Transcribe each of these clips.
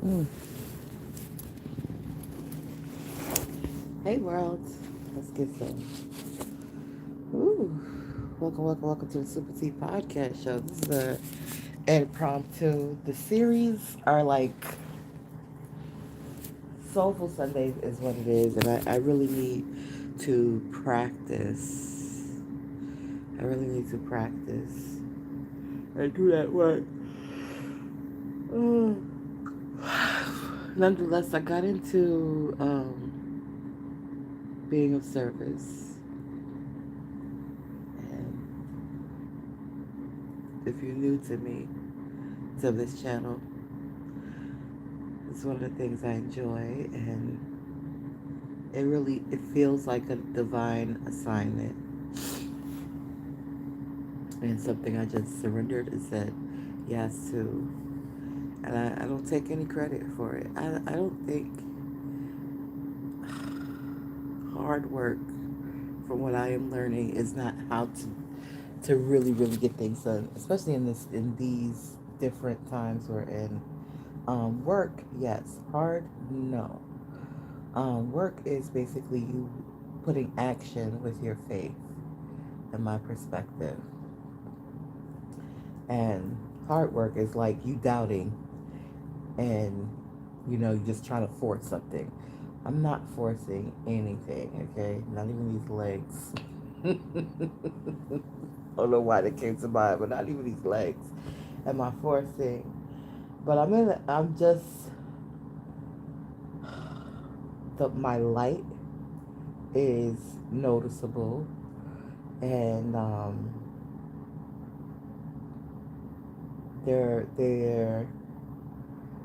Mm. Hey world, let's get some. Ooh, welcome to the SupaTea Podcast Show. This is a impromptu. The series are like Soulful Sundays is what it is, and I really need to practice. I really need to practice. I do that work. Oh. Nonetheless, I got into being of service, and if you're new to me, to this channel, it's one of the things I enjoy, and it feels like a divine assignment, and something I just surrendered and said yes to. And I don't take any credit for it. I don't think hard work, from what I am learning, is not how to really get things done, especially in these different times we're in. Work, yes. Hard, no. Work is basically you putting action with your faith, in my perspective. And hard work is like you doubting and, you're just trying to force something. I'm not forcing anything, okay? Not even these legs. I don't know why that came to mind, but not even these legs. Am I forcing? But I'm just, my light is noticeable, and they're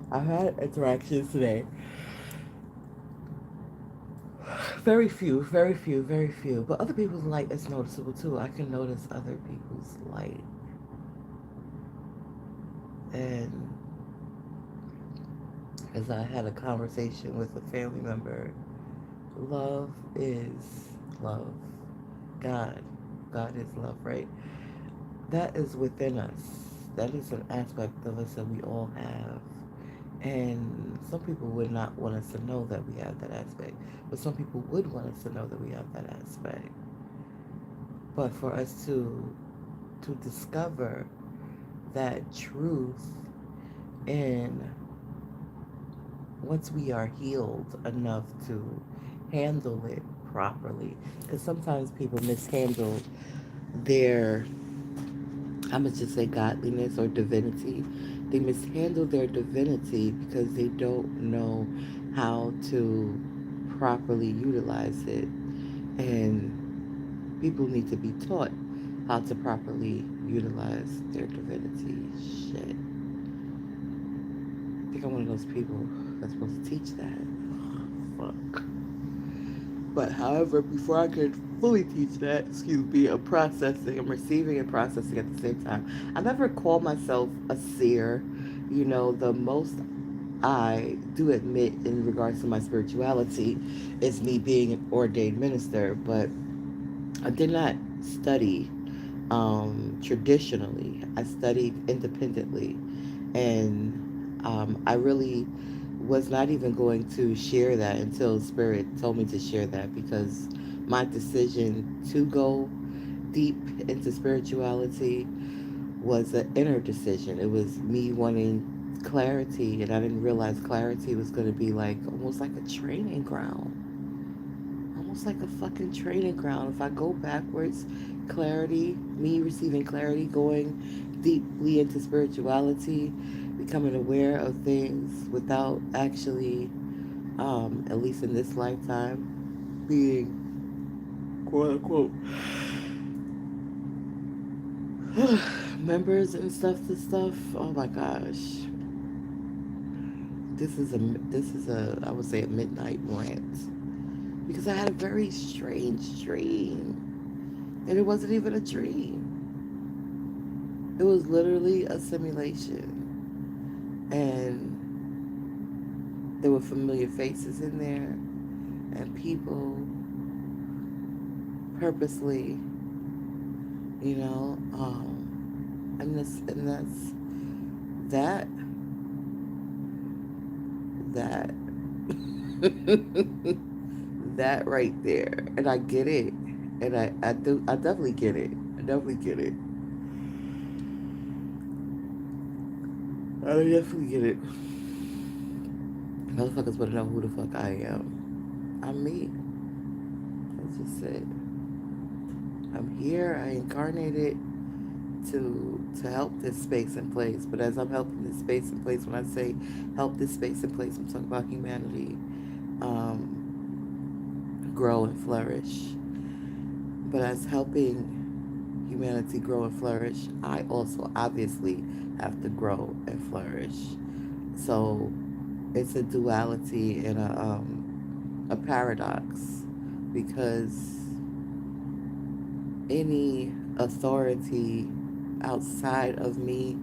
I've had interactions today. Very few, very few, very few. But other people's light is noticeable too. I can notice other people's light. And as I had a conversation with a family member, love is love. God. God is love, right? That is within us. That is an aspect of us that we all have. And some people would not want us to know that we have that aspect, but some people would want us to know that we have that aspect. But for us to discover that truth, and once we are healed enough to handle it properly, because sometimes people mishandle their, I'm gonna just say godliness or divinity. They mishandle their divinity because they don't know how to properly utilize it. And people need to be taught how to properly utilize their divinity. Shit. I think I'm one of those people that's supposed to teach that. Fuck. But however, before I could fully teach that, excuse me, I'm processing, I'm receiving and processing at the same time. I never call myself a seer. The most I do admit in regards to my spirituality is me being an ordained minister, but I did not study traditionally. I studied independently, and I really was not even going to share that until Spirit told me to share that, because my decision to go deep into spirituality was an inner decision. It was me wanting clarity, and I didn't realize clarity was going to be like almost like a training ground. Almost like a fucking training ground. If I go backwards, clarity, me receiving clarity, going deeply into spirituality, becoming aware of things without actually, at least in this lifetime, being quote unquote members and stuff to stuff. Oh my gosh. This is a I would say a midnight rant, because I had a very strange dream, and it wasn't even a dream. It was literally a simulation, and there were familiar faces in there, and people purposely, and that's that that. That right there. And I get it. And I definitely get it. I definitely get it. I definitely get it. Motherfuckers wanna know who the fuck I am. I'm me. That's just it. I'm here. I incarnated to help this space and place. But as I'm helping this space and place, when I say help this space and place, I'm talking about humanity grow and flourish. But as helping humanity grow and flourish, I also obviously have to grow and flourish. So it's a duality and a paradox because any authority outside of me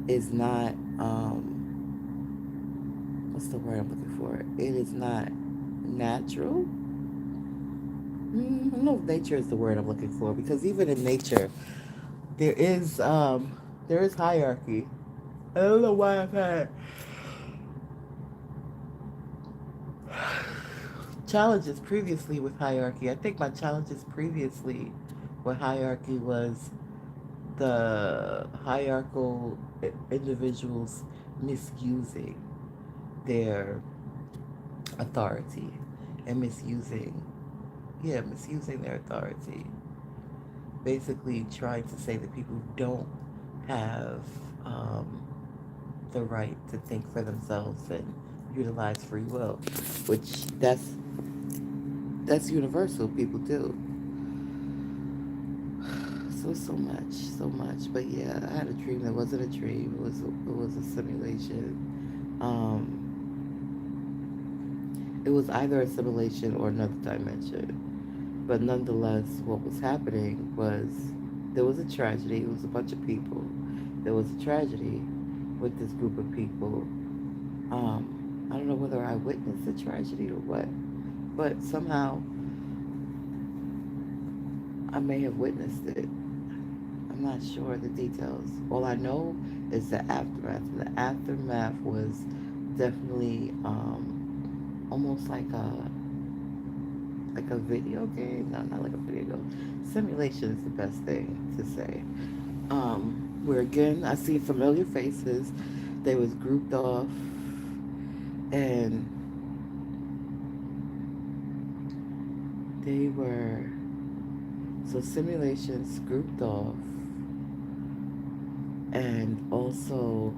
is not what's the word I'm looking for? It is not natural. I don't know if nature is the word I'm looking for because even in nature there is hierarchy. I don't know why I've had challenges previously with hierarchy. I think my challenges previously with hierarchy was the hierarchical individuals misusing their authority and misusing their authority. Basically, trying to say that people don't have um, the right to think for themselves and utilize free will, which that's universal. People do. So much, so much. But yeah, I had a dream that wasn't a dream. It was a simulation. It was either a simulation or another dimension. But nonetheless, what was happening was there was a tragedy. It was a bunch of people. There was a tragedy with this group of people. I don't know whether I witnessed the tragedy or what, but somehow I may have witnessed it. I'm not sure the details. All I know is the aftermath. And the aftermath was definitely almost like a video game. No, not like a video game. Simulation is the best thing to say. Where again I see familiar faces. They was grouped off, and they were so simulations grouped off, and also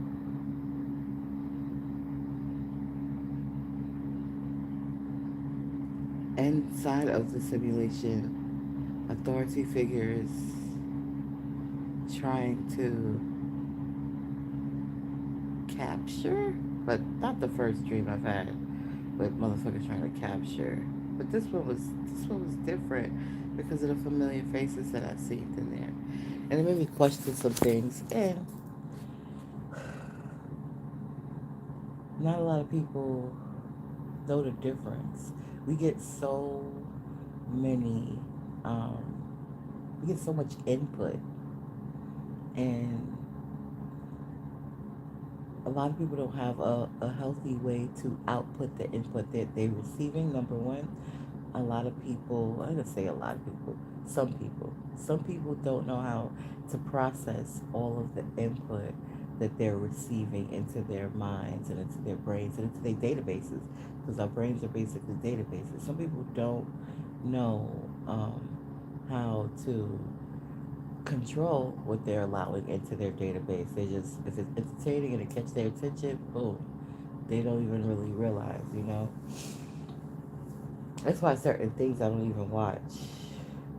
inside of the simulation, authority figures trying to capture, but not the first dream I've had, but motherfuckers trying to capture. But this one was different because of the familiar faces that I seen in there, and it made me question some things. And not a lot of people know the difference. We get so many, um, we get so much input, and a lot of people don't have a healthy way to output the input that they're receiving. Number one, a lot of people, I'm going to say a lot of people, some people don't know how to process all of the input that they're receiving into their minds and into their brains and into their databases, because our brains are basically databases. Some people don't know how to control what they're allowing into their database. They just, if it's entertaining and it catches their attention, boom, they don't even really realize. That's why certain things I don't even watch.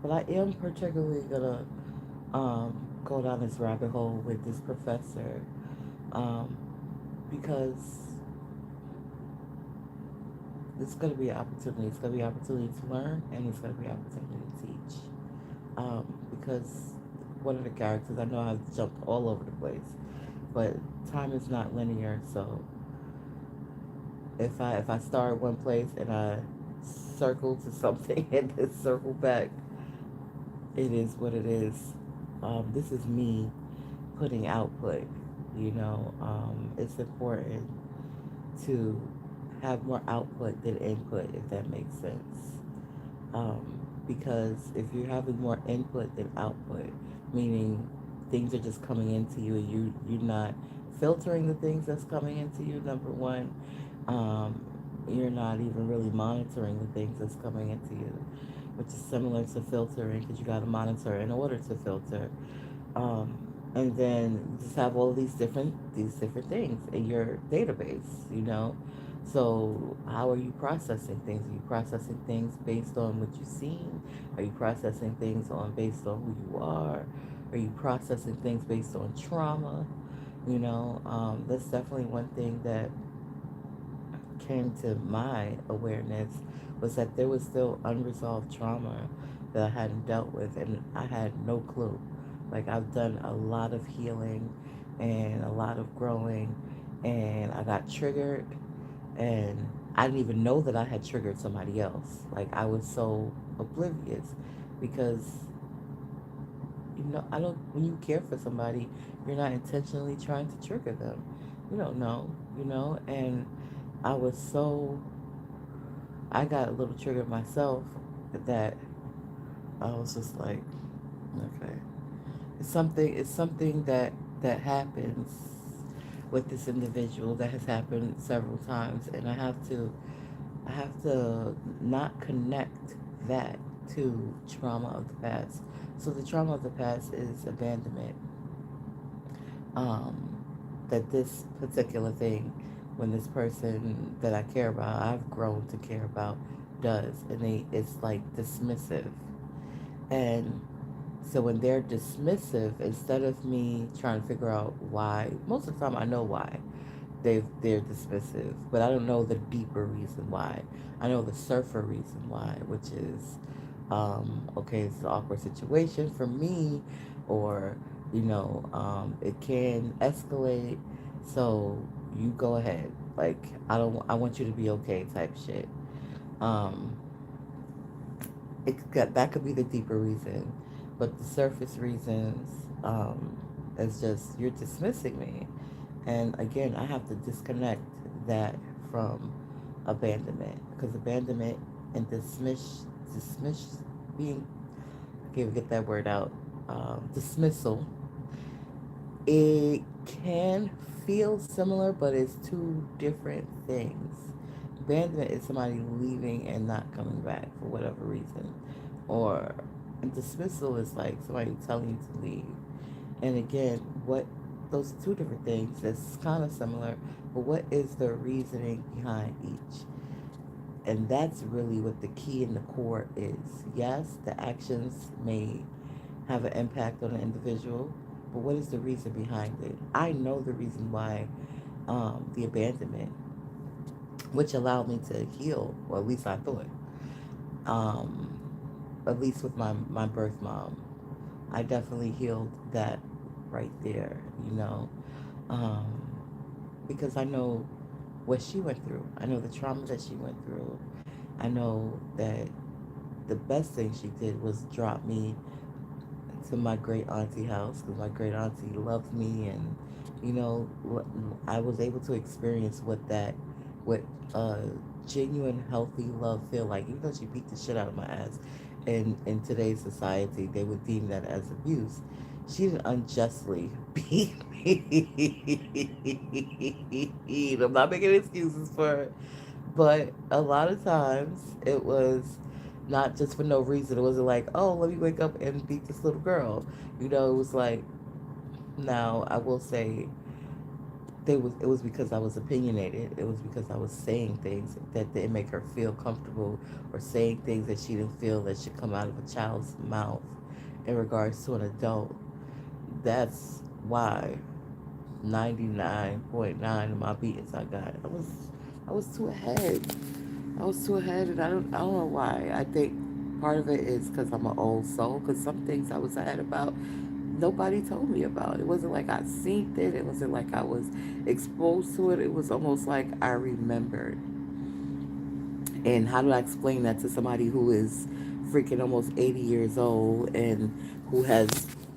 But I am particularly gonna go down this rabbit hole with this professor, um, because it's gonna be an opportunity. It's gonna be an opportunity to learn, and it's gonna be an opportunity to teach. Because one of the characters, I know I've jumped all over the place, but time is not linear. So if I start one place and I circle to something and then circle back, it is what it is. This is me putting output. It's important to have more output than input, if that makes sense. Because if you're having more input than output, meaning things are just coming into you and you're not filtering the things that's coming into you, number one, you're not even really monitoring the things that's coming into you, which is similar to filtering because you got to monitor in order to filter. And then you just have all these different things in your database, you know. So how are you processing things? Are you processing things based on what you've seen? Are you processing things on based on who you are? Are you processing things based on trauma? You know, that's definitely one thing that came to my awareness was that there was still unresolved trauma that I hadn't dealt with, and I had no clue. Like, I've done a lot of healing and a lot of growing, and I got triggered, and I didn't even know that I had triggered somebody else. Like, I was so oblivious because, I don't, when you care for somebody, you're not intentionally trying to trigger them. You don't know, and I was so I got a little triggered myself that I was just like, okay, it's something that happens with this individual that has happened several times, and I have to not connect that to trauma of the past. So the trauma of the past is abandonment. um, that this particular thing, when this person that I care about, I've grown to care about, does, and it's like dismissive. And so when they're dismissive, instead of me trying to figure out why, most of the time I know why they're dismissive, but I don't know the deeper reason why. I know the surfer reason why, which is, okay, it's an awkward situation for me, or it can escalate. So you go ahead. Like, I don't. I want you to be okay, type shit. Um, that could be the deeper reason, but the surface reasons, is just you're dismissing me. And again, I have to disconnect that from abandonment, because abandonment and dismiss being, I can't get that word out, dismissal, it can feel similar, but it's two different things. Abandonment is somebody leaving and not coming back for whatever reason, or dismissal is like somebody telling you to leave. And again, what those two different things that's kind of similar, but what is the reasoning behind each? And that's really what the key and the core is. Yes, the actions may have an impact on the individual, but what is the reason behind it? I know the reason why, the abandonment, which allowed me to heal, or at least I thought, um, at least with my birth mom. I definitely healed that right there, you know, um, because I know what she went through. I know the trauma that she went through. I know that the best thing she did was drop me to my great auntie house, because my great auntie loved me, and you know I was able to experience what genuine healthy love feel like. Even though she beat the shit out of my ass, and in today's society they would deem that as abuse, she didn't unjustly beat me. I'm not making excuses for it, but a lot of times it was not just for no reason. It wasn't like, oh, let me wake up and beat this little girl. It was like, now I will say it was because I was opinionated. It was because I was saying things that didn't make her feel comfortable, or saying things that she didn't feel that should come out of a child's mouth in regards to an adult. That's why 99.9 of my beatings I got. I was too ahead. I was too ahead, and I don't know why. I think part of it is because I'm an old soul. Because some things I was ahead about, nobody told me about. It wasn't like I seen it. It wasn't like I was exposed to it. It was almost like I remembered. And how do I explain that to somebody who is freaking almost 80 years old, and who has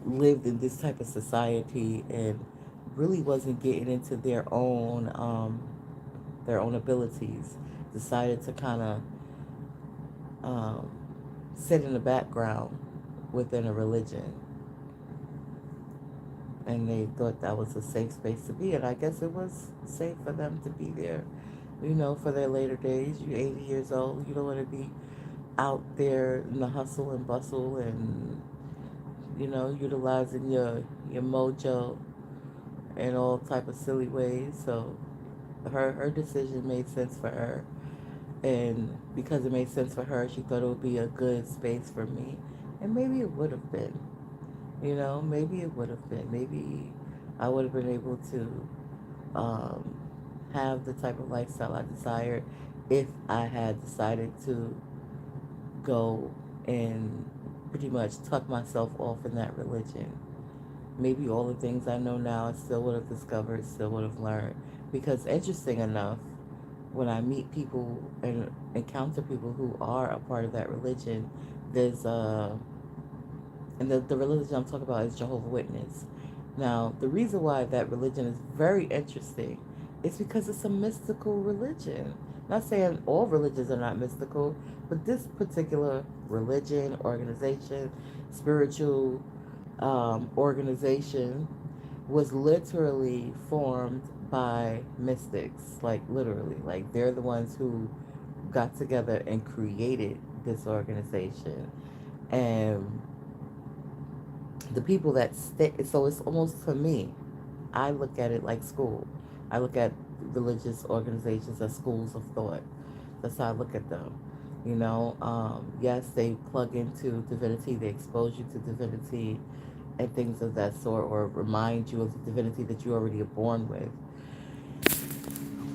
lived in this type of society and really wasn't getting into their own, their own abilities, decided to kind of um, sit in the background within a religion, and they thought that was a safe space to be. And I guess it was safe for them to be there, for their later days. You're 80 years old. You don't want to be out there in the hustle and bustle and, utilizing your mojo in all type of silly ways. So her decision made sense for her. And because it made sense for her, she thought it would be a good space for me. And maybe it would have been. Maybe it would have been. Maybe I would have been able to um, have the type of lifestyle I desired if I had decided to go and pretty much tuck myself off in that religion. Maybe all the things I know now I still would have discovered, still would have learned. Because interesting enough, when I meet people and encounter people who are a part of that religion, there's and the religion I'm talking about is Jehovah's Witness. Now, the reason why that religion is very interesting is because it's a mystical religion. Not saying all religions are not mystical, but this particular religion, organization, spiritual organization was literally formed by mystics, like literally. Like they're the ones who got together and created this organization. And the people that stay, so it's almost, for me, I look at it like school. I look at religious organizations as schools of thought. That's how I look at them. Yes, they plug into divinity, they expose you to divinity and things of that sort, or remind you of the divinity that you already are born with.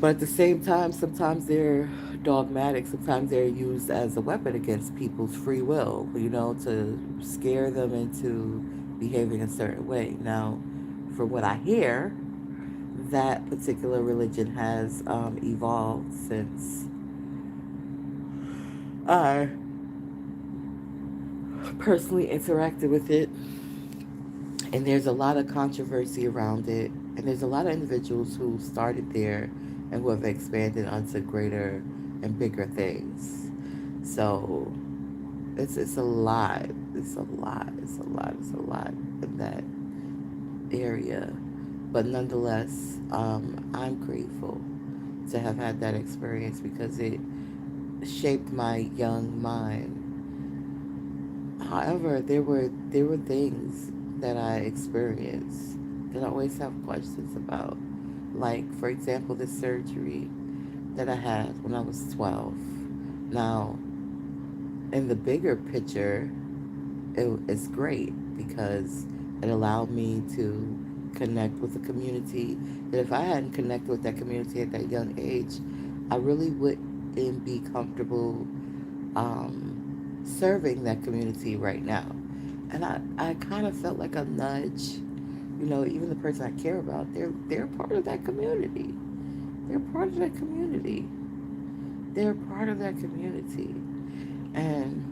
But at the same time, sometimes they're dogmatic. Sometimes they're used as a weapon against people's free will, to scare them into behaving a certain way. Now, from what I hear, that particular religion has evolved since I personally interacted with it. And there's a lot of controversy around it. And there's a lot of individuals who started there and who have expanded onto greater and bigger things. So it's a lot. It's a lot. It's a lot. It's a lot in that area. But nonetheless, I'm grateful to have had that experience because it shaped my young mind. However, there were things that I experienced that I always have questions about. Like, for example, the surgery that I had when I was 12. Now, in the bigger picture, it's great because it allowed me to connect with the community. That if I hadn't connected with that community at that young age, I really wouldn't be comfortable serving that community right now. And I kind of felt like a nudge. Even the person I care about, they're part of that community. They're part of that community. They're part of that community. And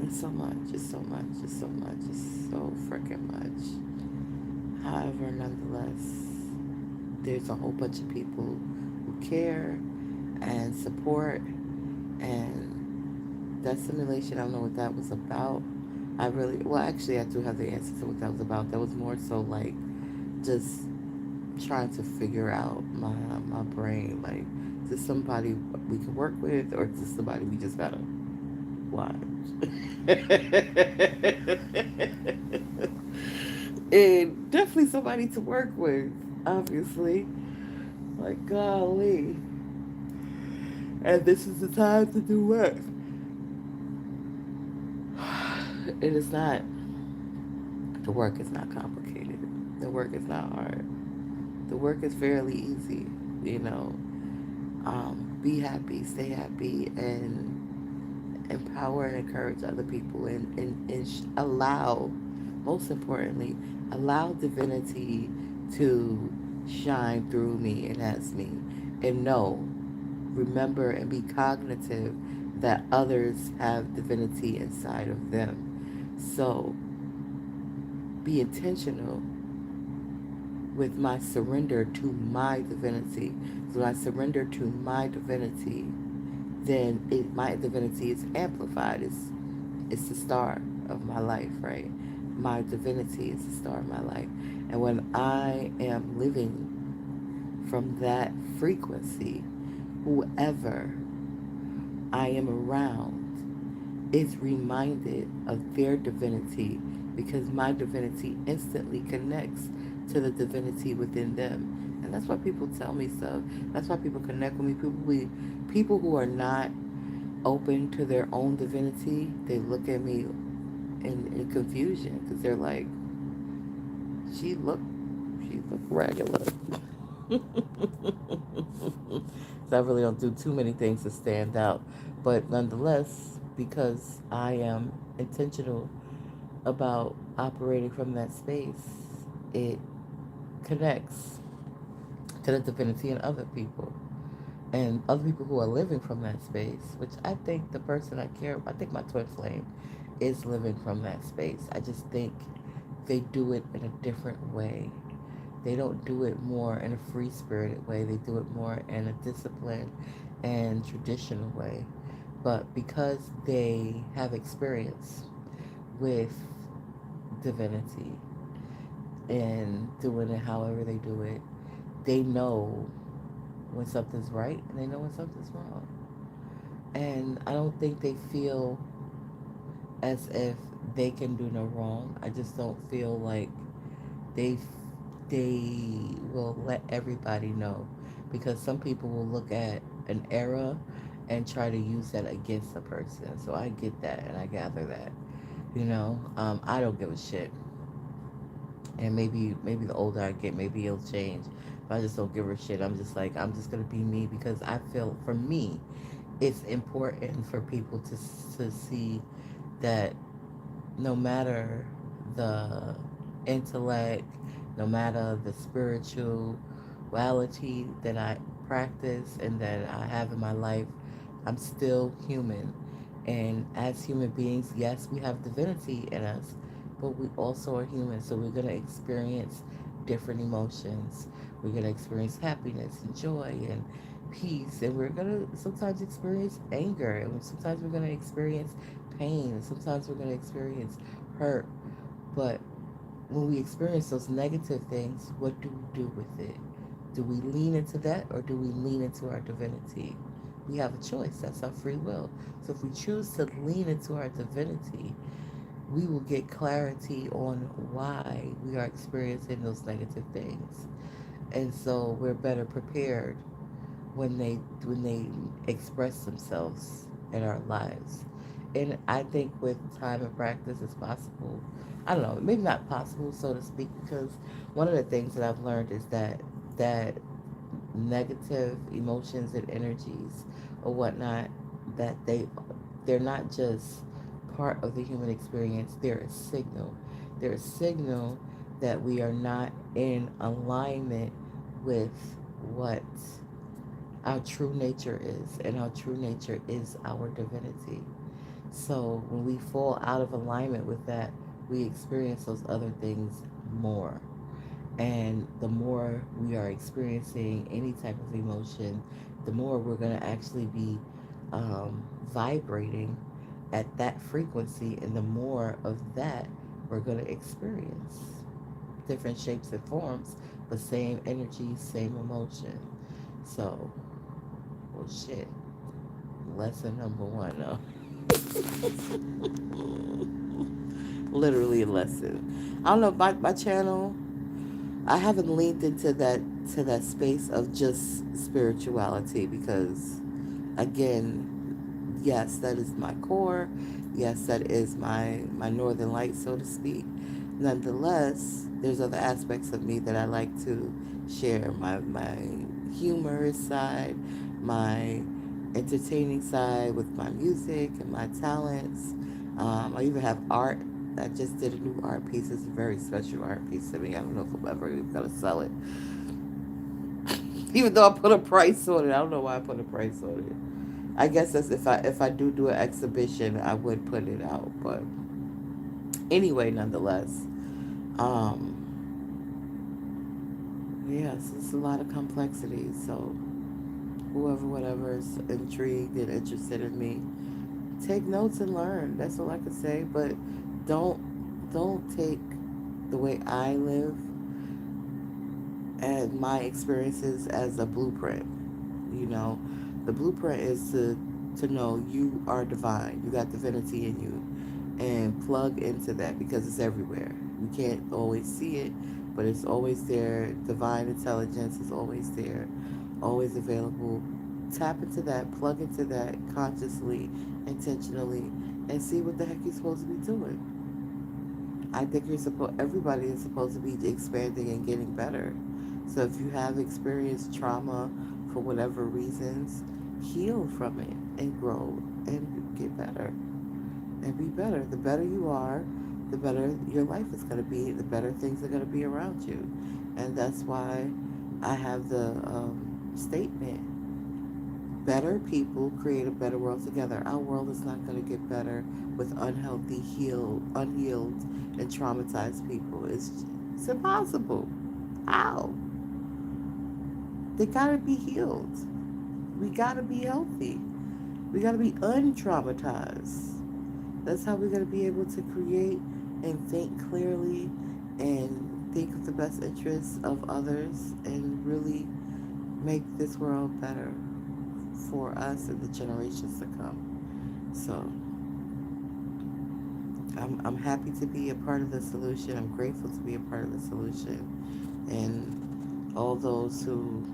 it's so much, it's so much, it's so much, it's so freaking much. However, nonetheless, there's a whole bunch of people who care and support, and that simulation, I don't know what that was about. Actually, I do have the answer to what that was about. That was more so like just trying to figure out my brain. Like, is this somebody we can work with, or is this somebody we just gotta watch? And definitely somebody to work with, obviously. Like, golly. And this is the time to do what? It is not, the work is not complicated. The work is not hard. The work is fairly easy, you know. Be happy, stay happy, and empower and encourage other people, and allow, most importantly, allow divinity to shine through me and as me. And know, remember, and be cognitive that others have divinity inside of them. So be intentional with my surrender to my divinity. So when I surrender to my divinity, then my divinity is amplified. It's the star of my life, right? My divinity is the star of my life. And when I am living from that frequency, whoever I am around is reminded of their divinity because my divinity instantly connects to the divinity within them. And that's why people tell me stuff. That's why people connect with me. People who are not open to their own divinity, they look at me in confusion because they're like, she look, she look regular. So I really don't do too many things to stand out. But nonetheless, because I am intentional about operating from that space, it connects to the divinity in other people. And other people who are living from that space, which I think the person I care about, I think my twin flame is living from that space. I just think they do it in a different way. They don't do it more in a free spirited way. They do it more in a disciplined and traditional way. But because they have experience with divinity and doing it however they do it, they know when something's right and they know when something's wrong. And I don't think they feel as if they can do no wrong. I just don't feel like they they will let everybody know, because some people will look at an era and try to use that against a person. So I get that and I gather that. I don't give a shit. And maybe the older I get, maybe it'll change. But I just don't give a shit. I'm just like, I'm just gonna be me because I feel, for me, it's important for people to see that no matter the intellect, no matter the spirituality that I practice and that I have in my life, I'm still human. And as human beings, yes, we have divinity in us, but we also are human. So we're going to experience different emotions. We're going to experience happiness and joy and peace. And we're going to sometimes experience anger. And sometimes we're going to experience pain. And sometimes we're going to experience hurt. But when we experience those negative things, what do we do with it? Do we lean into that or do we lean into our divinity? We have a choice. That's our free will. So if we choose to lean into our divinity, we will get clarity on why we are experiencing those negative things. And so we're better prepared when they express themselves in our lives. And I think with time and practice, it's possible. I don't know, maybe not possible, so to speak, because one of the things that I've learned is that negative emotions and energies or whatnot, that they're not just part of the human experience. They're a signal. They're a signal that we are not in alignment with what our true nature is, and our true nature is our divinity. So when we fall out of alignment with that, we experience those other things more. And the more we are experiencing any type of emotion, the more we're going to actually be vibrating at that frequency, and the more of that we're going to experience. Different shapes and forms, but same energy, same emotion. So, well, shit. Lesson number one, though. Literally a lesson. I don't know, my channel, I haven't leaned into that space of just spirituality because, again, yes, that is my core. Yes, that is my northern light, so to speak. Nonetheless, there's other aspects of me that I like to share. My humorous side, my entertaining side with my music and my talents. I even have art. I just did a new art piece. It's a very special art piece to me. I don't know if I'm ever gonna sell it. Even though I put a price on it, I don't know why I put a price on it. I guess that's if I do an exhibition, I would put it out. But anyway, nonetheless, um, Yes, it's a lot of complexity. So whoever, whatever is intrigued and interested in me, take notes and learn. That's all I can say. But don't take the way I live and my experiences as a blueprint. You know, the blueprint is to know you are divine. You got divinity in you, and plug into that because it's everywhere. You can't always see it, but it's always there. Divine intelligence is always there, always available. Tap into that, plug into that consciously, intentionally, and see what the heck you're supposed to be doing. I think everybody is supposed to be expanding and getting better. So if you have experienced trauma for whatever reasons, heal from it and grow and get better and be better. The better you are, the better your life is going to be, the better things are going to be around you. And that's why I have the statement, better people create a better world together. Our world is not going to get better with unhealed, and traumatized people. It's impossible. How? They got to be healed. We got to be healthy. We got to be untraumatized. That's how we're going to be able to create and think clearly and think of the best interests of others and really make this world better for us and the generations to come. So I'm happy to be a part of the solution. I'm grateful to be a part of the solution. And all those who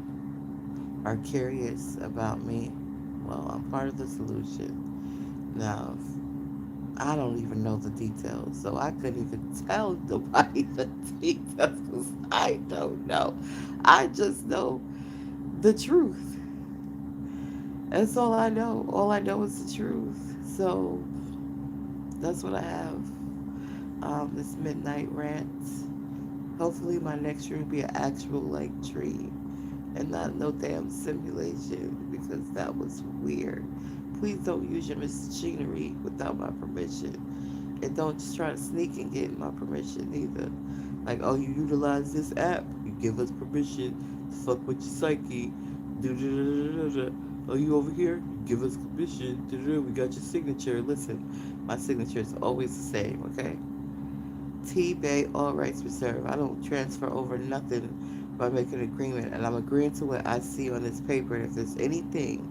are curious about me, well, I'm part of the solution. Now, I don't even know the details, so I couldn't even tell nobody the details because I don't know. I just know the truth. That's all I know. All I know is the truth. So that's what I have. This midnight rant. Hopefully, my next tree will be an actual like tree and not no damn simulation because that was weird. Please don't use your machinery without my permission. And don't just try to sneak and get my permission either. Like, oh, you utilize this app, you give us permission to fuck with your psyche. Oh, you over here, you give us permission. We got your signature. Listen, my signature is always the same, okay? T-Bay, all rights reserved. I don't transfer over nothing by making an agreement, and I'm agreeing to what I see on this paper. And if there's anything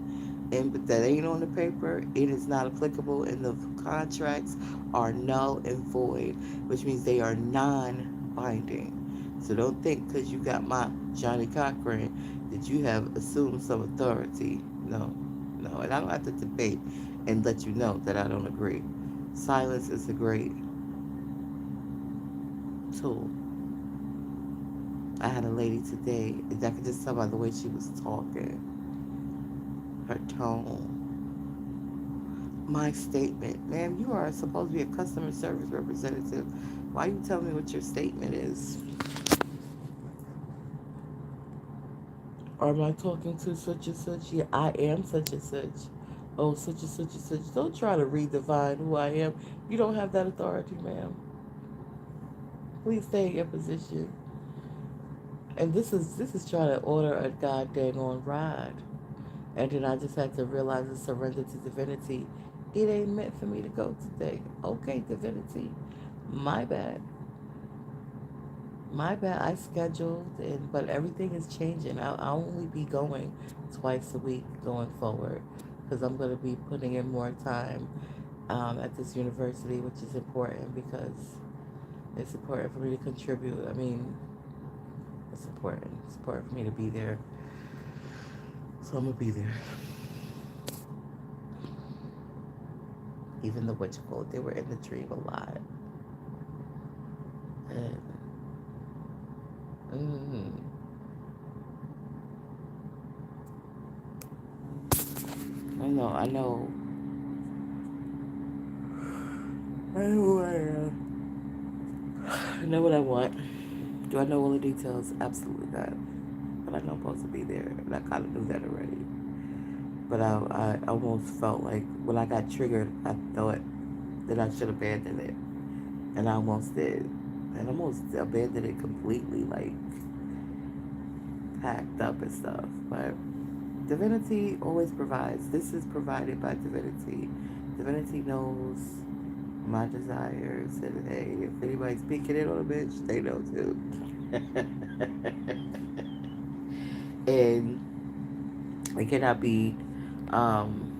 that ain't on the paper, it is not applicable, and the contracts are null and void, which means they are non-binding. So don't think because you got my Johnny Cochran that you have assumed some authority. No, no, and I don't have to debate and let you know that I don't agree. Silence is a great tool. I had a lady today, and I could just tell by the way she was talking, her tone. My statement, ma'am, you are supposed to be a customer service representative. Why you tell me what your statement is? Or am I talking to such and such? Yeah, I am such and such. Oh, such and such and such. Don't try to redefine who I am. You don't have that authority, ma'am. Please stay in your position. And this is trying to order a goddamn on ride. And then I just had to realize and surrender to divinity. It ain't meant for me to go today. Okay, divinity. My bad. My bad. I scheduled, but everything is changing. I'll only be going twice a week going forward because I'm going to be putting in more time at this university, which is important because it's important for me to contribute. I mean, it's important. It's important for me to be there. So I'm going to be there. Even the what you call it, they were in the dream a lot. And mm, I know who I am. I know what I want. Do I know all the details? Absolutely not. But I know I'm supposed to be there, and I kind of knew that already. But I almost felt like when I got triggered, I thought that I should abandon it, and I almost did, and almost abandoned it completely. Like packed up and stuff. But divinity always provides. This is provided by divinity. Divinity knows my desires, and hey, if anybody's peeking in on a bitch, they know too. And it cannot be um,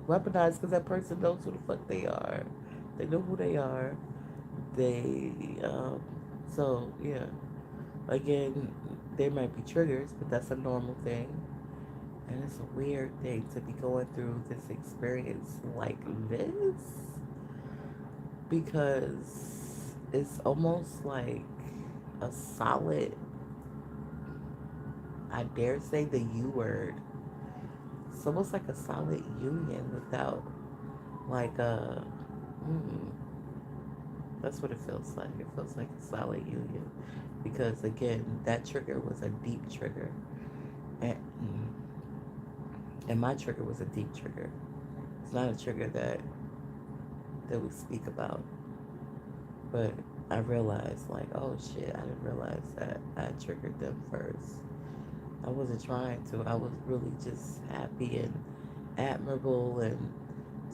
weaponized because that person knows who the fuck they are. They know who they are. They, so yeah. Again, there might be triggers, but that's a normal thing. And it's a weird thing to be going through this experience like this because it's almost like a solid, I dare say the U word. It's almost like a solid union without like a, mm, that's what it feels like. It feels like a solid union because again, that trigger was a deep trigger. And, and my trigger was a deep trigger. It's not a trigger that we speak about. But I realized like, oh shit, I didn't realize that I triggered them first. I wasn't trying to. I was really just happy and admirable and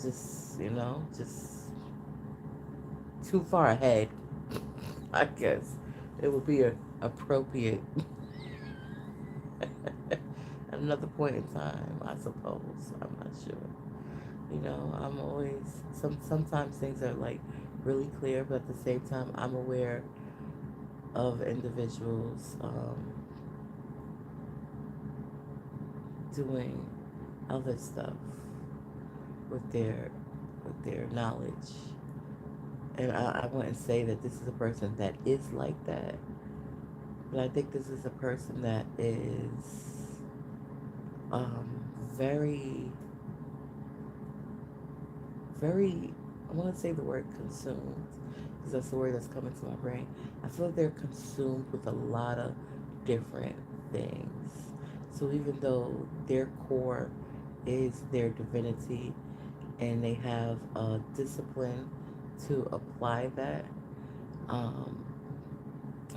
just, just too far ahead. I guess it would be appropriate at another point in time, I suppose. I'm not sure. I'm always sometimes things are like really clear, but at the same time, I'm aware of individuals doing other stuff with their knowledge, and I wouldn't say that this is a person that is like that, but I think this is a person that is very, very, I want to say the word consumed, because that's the word that's coming to my brain. I feel like they're consumed with a lot of different things. So even though their core is their divinity and they have a discipline to apply that, um,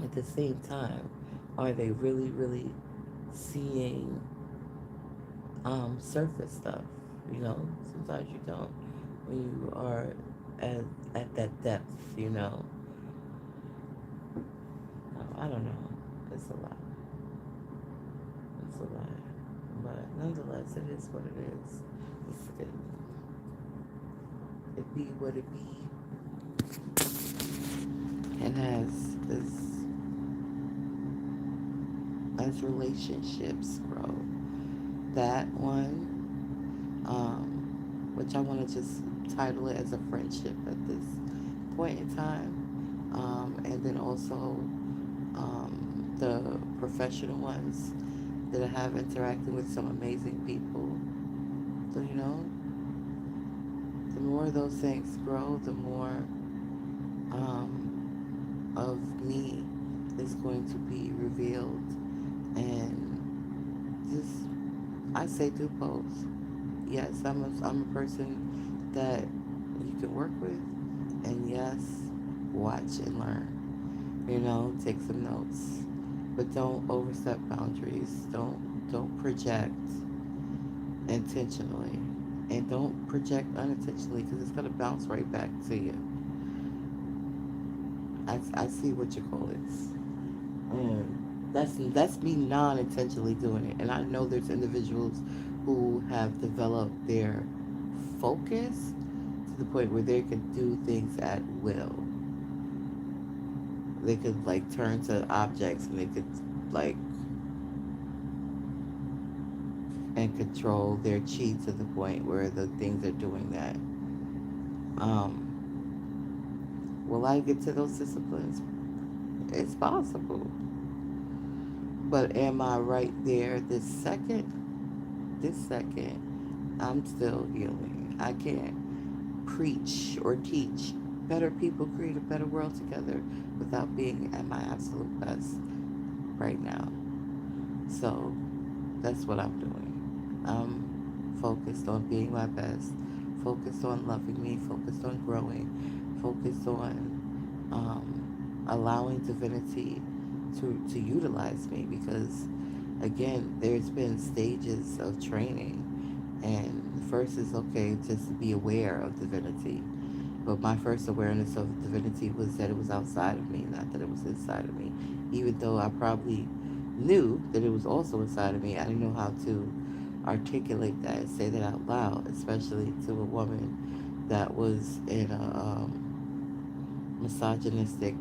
at the same time, are they really, really seeing surface stuff? Sometimes you don't when you are at that depth, I don't know. It's a lot. It's a lot. But nonetheless, it is what it is. It be what it be. And as relationships grow, that one, which I want to just title it as a friendship at this point in time, and then also the professional ones that I have interacting with some amazing people. So the more those things grow, the more of me is going to be revealed, and just I say do both. Yes, I'm a person that you can work with, and yes, watch and learn. Take some notes, but don't overstep boundaries. Don't project intentionally, and don't project unintentionally because it's gonna bounce right back to you. I see what you call it. That's me non-intentionally doing it, and I know there's individuals who have developed their focus to the point where they can do things at will. They could like turn to objects, and they could like and control their chi to the point where the things are doing that. Will I get to those disciplines? It's possible. But am I right there this second? This second, I'm still healing. I can't preach or teach better people create a better world together without being at my absolute best right now. So that's what I'm doing. I'm focused on being my best, focused on loving me, focused on growing, focused on allowing divinity to utilize me, because again, there's been stages of training, and first is okay just to be aware of divinity. But my first awareness of divinity was that it was outside of me, not that it was inside of me. Even though I probably knew that it was also inside of me, I didn't know how to articulate that and say that out loud, especially to a woman that was in a misogynistic,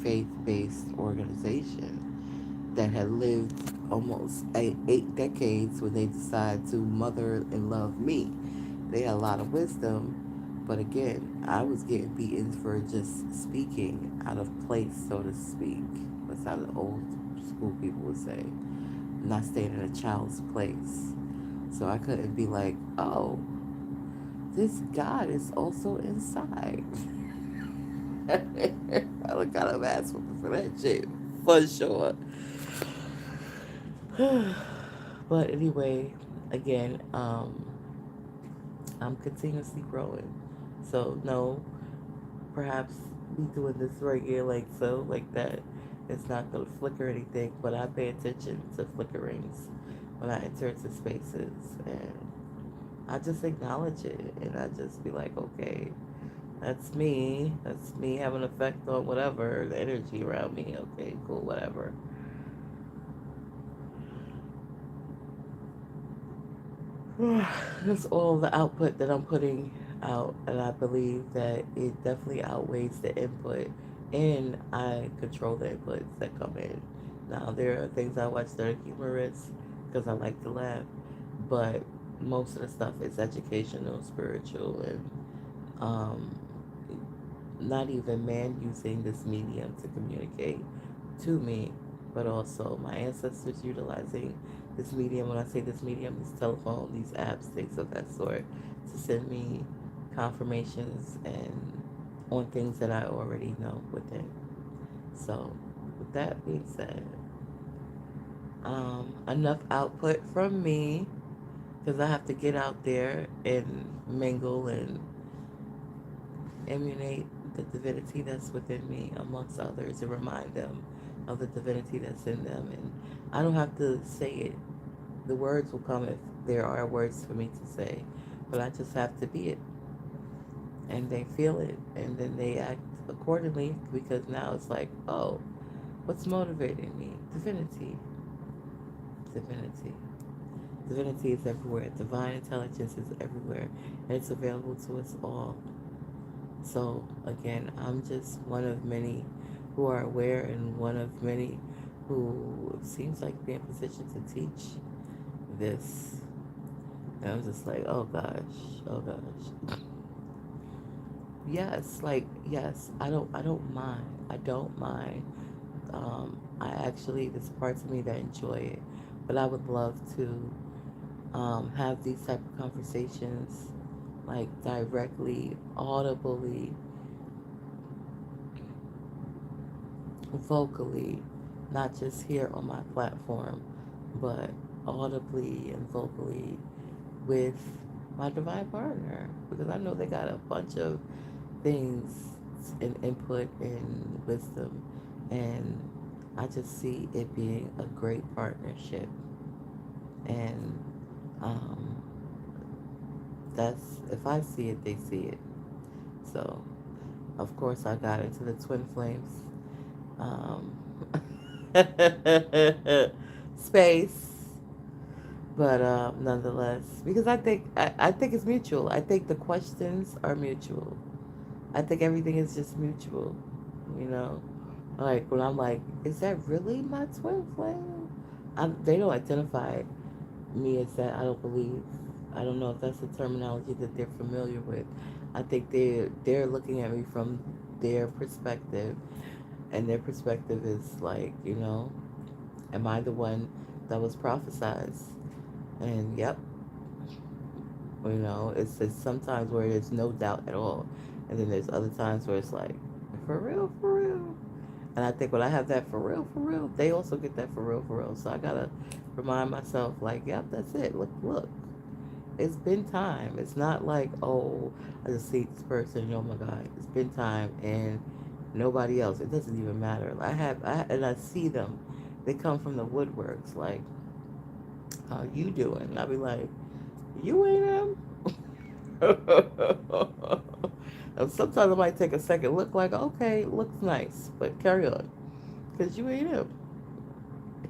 faith-based organization that had lived almost 8 decades when they decided to mother and love me. They had a lot of wisdom, but again, I was getting beaten for just speaking out of place, so to speak. That's how the old school people would say. Not staying in a child's place. So I couldn't be like, oh, this God is also inside. I look kind of ass for that shit, for sure. But anyway, again, I'm continuously growing. So no, perhaps me doing this right here like so, like that, it's not gonna flicker anything, but I pay attention to flickerings when I enter into spaces, and I just acknowledge it, and I just be like, okay, that's me. That's me having an effect on whatever, the energy around me. Okay, cool, whatever. That's all the output that I'm putting out, and I believe that it definitely outweighs the input, and I control the inputs that come in. Now, there are things I watch that are humorous because I like to laugh, but most of the stuff is educational, spiritual, and um, not even man using this medium to communicate to me, but also my ancestors utilizing this medium. When I say this medium, this telephone, these apps, things of that sort, to send me confirmations and on things that I already know within. So, with that being said, enough output from me, because I have to get out there and mingle and emulate the divinity that's within me amongst others, and remind them of the divinity that's in them. And I don't have to say it. The words will come if there are words for me to say, but I just have to be it. And they feel it, and then they act accordingly, because now it's like, oh, what's motivating me? Divinity. Divinity. Divinity is everywhere. Divine intelligence is everywhere, and it's available to us all. So, again, I'm just one of many who are aware, and one of many who seems like be in position to teach this. And I'm just like, oh gosh, oh gosh. Yes, like, yes, I don't mind. I don't mind. I actually, there's parts of me that enjoy it, but I would love to have these type of conversations, like directly, audibly, vocally, not just here on my platform, but audibly and vocally with my divine partner, because I know they got a bunch of things and input and wisdom, and I just see it being a great partnership. And um, that's, if I see it, they see it. So, of course, I got into the twin flames um, space, but nonetheless, because I think it's mutual. I think the questions are mutual. I think everything is just mutual, you know. Like when I'm like, is that really my twin flame? They don't identify me as that. I don't believe. I don't know if that's the terminology that they're familiar with. I think they're looking at me from their perspective, and their perspective is like, you know, am I the one that was prophesized? And yep, you know, it's sometimes where there's no doubt at all, and then there's other times where it's like, for real, for real. And I think when I have that for real, they also get that for real. So I gotta remind myself, like, yep, that's it. Look, it's been time. It's not like, oh, I just see this person, and oh my God, it's been time, and Nobody else. It doesn't even matter. And I see them. They come from the woodworks. Like, how you doing? And I'll be like, you ain't him. And sometimes I might take a second look, like, okay, looks nice, but carry on, cause you ain't him.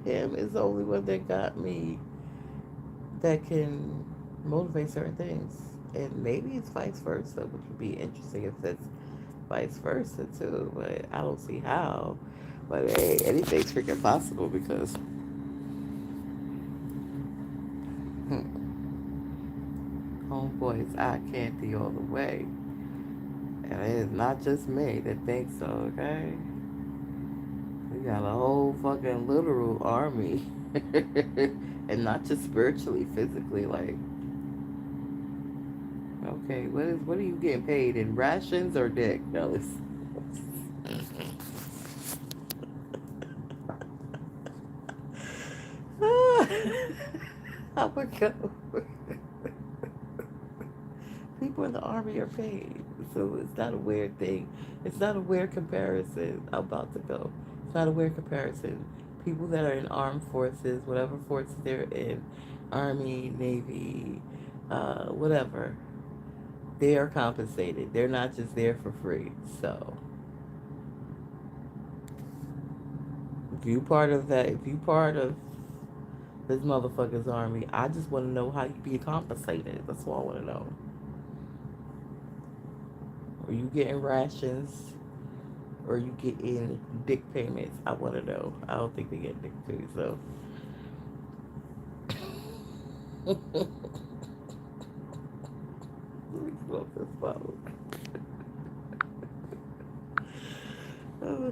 Him is the only one that got me, that can motivate certain things. And maybe it's vice versa, which would be interesting if it's vice versa too. But I don't see how. But hey, anything's freaking possible because homeboys eye candy all the way. And it is not just me that thinks so, okay? We got a whole fucking literal army. And not just spiritually, physically, like, okay, what are you getting paid in rations or dick? No, it's I would go. People in the army are paid, so it's not a weird thing. It's not a weird comparison. I'm about to go. It's not a weird comparison. People that are in armed forces, whatever force they're in, army, navy, whatever, they are compensated. They're not just there for free. So if you part of that, if you part of this motherfucker's army, I just want to know how you be compensated. That's all I want to know. Are you getting rations? Or you getting dick payments? I want to know. I don't think they get dick too, so. Let me smoke this bottle. Oh,